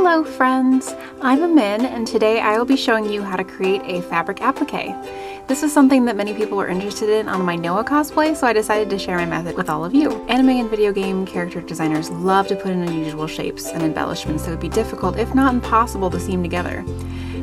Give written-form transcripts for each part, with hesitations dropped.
Hello friends, I'm Amyn, and today I will be showing you how to create a fabric applique. This is something that many people were interested in on my Noah cosplay, so I decided to share my method with all of you. Anime and video game character designers love to put in unusual shapes and embellishments that would be difficult, if not impossible, to seam together.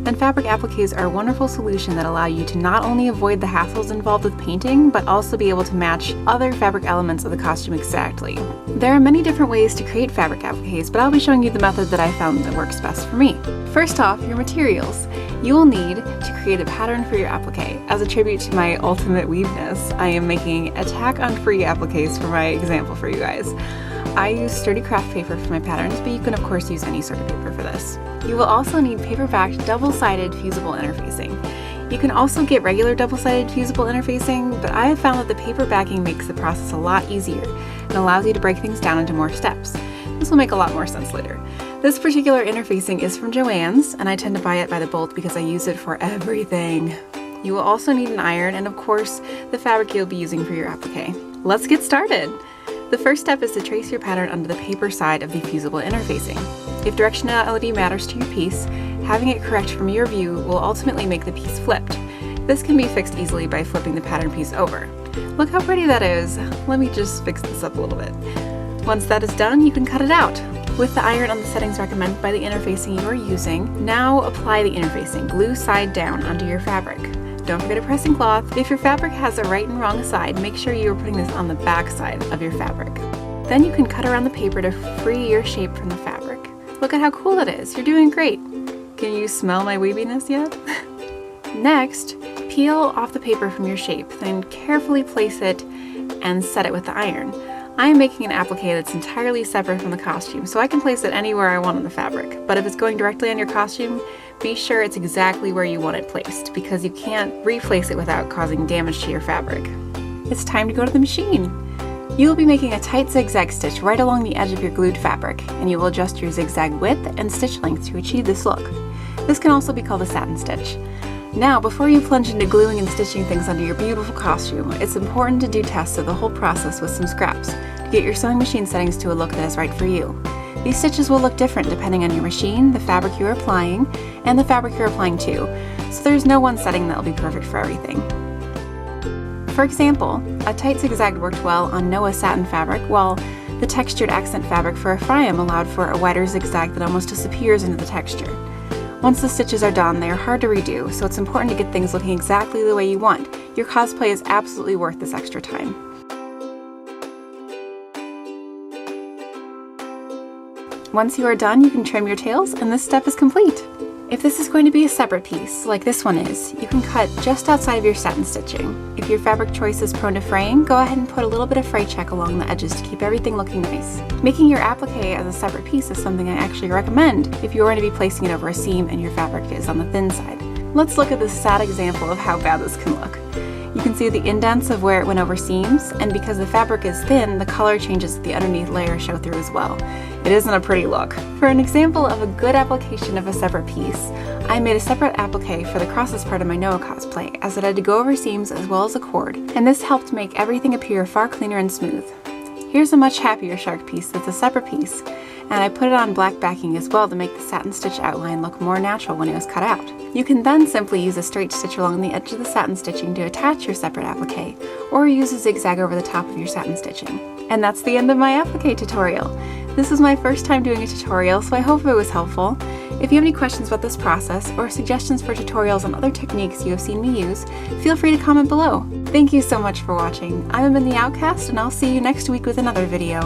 And fabric appliques are a wonderful solution that allow you to not only avoid the hassles involved with painting, but also be able to match other fabric elements of the costume exactly. There are many different ways to create fabric appliques, but I'll be showing you the method that I found that works best for me. First off, your materials. You will need to create a pattern for your applique. As a tribute to my ultimate weaveness, I am making a tack-on-free appliques for my example for you guys. I use sturdy craft paper for my patterns, but you can of course use any sort of paper for this. You will also need paper-backed double-sided fusible interfacing. You can also get regular double-sided fusible interfacing, but I have found that the paper backing makes the process a lot easier and allows you to break things down into more steps. This will make a lot more sense later. This particular interfacing is from Joann's, and I tend to buy it by the bolt because I use it for everything. You will also need an iron and of course the fabric you'll be using for your applique. Let's get started! The first step is to trace your pattern onto the paper side of the fusible interfacing. If directionality matters to your piece, having it correct from your view will ultimately make the piece flipped. This can be fixed easily by flipping the pattern piece over. Look how pretty that is! Let me just fix this up a little bit. Once that is done, you can cut it out. With the iron on the settings recommended by the interfacing you are using, now apply the interfacing, glue side down onto your fabric. Don't forget a pressing cloth. If your fabric has a right and wrong side, make sure you are putting this on the back side of your fabric. Then you can cut around the paper to free your shape from the fabric. Look at how cool it is. You're doing great. Can you smell my weaviness yet? Next, peel off the paper from your shape, then carefully place it and set it with the iron. I am making an applique that's entirely separate from the costume, so I can place it anywhere I want on the fabric. But if it's going directly on your costume, be sure it's exactly where you want it placed, because you can't replace it without causing damage to your fabric. It's time to go to the machine. You will be making a tight zigzag stitch right along the edge of your glued fabric, and you will adjust your zigzag width and stitch length to achieve this look. This can also be called a satin stitch. Now, before you plunge into gluing and stitching things onto your beautiful costume, it's important to do tests of the whole process with some scraps to get your sewing machine settings to a look that is right for you. These stitches will look different depending on your machine, the fabric you are applying, and the fabric you're applying to, so there's no one setting that will be perfect for everything. For example, a tight zigzag worked well on Noah satin fabric, while the textured accent fabric for Ephraim allowed for a wider zigzag that almost disappears into the texture. Once the stitches are done, they are hard to redo, so it's important to get things looking exactly the way you want. Your cosplay is absolutely worth this extra time. Once you are done, you can trim your tails, and this step is complete. If this is going to be a separate piece, like this one is, you can cut just outside of your satin stitching. If your fabric choice is prone to fraying, go ahead and put a little bit of fray check along the edges to keep everything looking nice. Making your applique as a separate piece is something I actually recommend if you are going to be placing it over a seam and your fabric is on the thin side. Let's look at this sad example of how bad this can look. You can see the indents of where it went over seams, and because the fabric is thin, the color changes that the underneath layers show through as well. It isn't a pretty look. For an example of a good application of a separate piece, I made a separate applique for the crosses part of my Noah cosplay, as it had to go over seams as well as a cord, and this helped make everything appear far cleaner and smooth. Here's a much happier shark piece that's a separate piece, and I put it on black backing as well to make the satin stitch outline look more natural when it was cut out. You can then simply use a straight stitch along the edge of the satin stitching to attach your separate applique, or use a zigzag over the top of your satin stitching. And that's the end of my applique tutorial. This was my first time doing a tutorial, so I hope it was helpful. If you have any questions about this process, or suggestions for tutorials on other techniques you have seen me use, feel free to comment below. Thank you so much for watching. I'm Amyn the Outcast, and I'll see you next week with another video.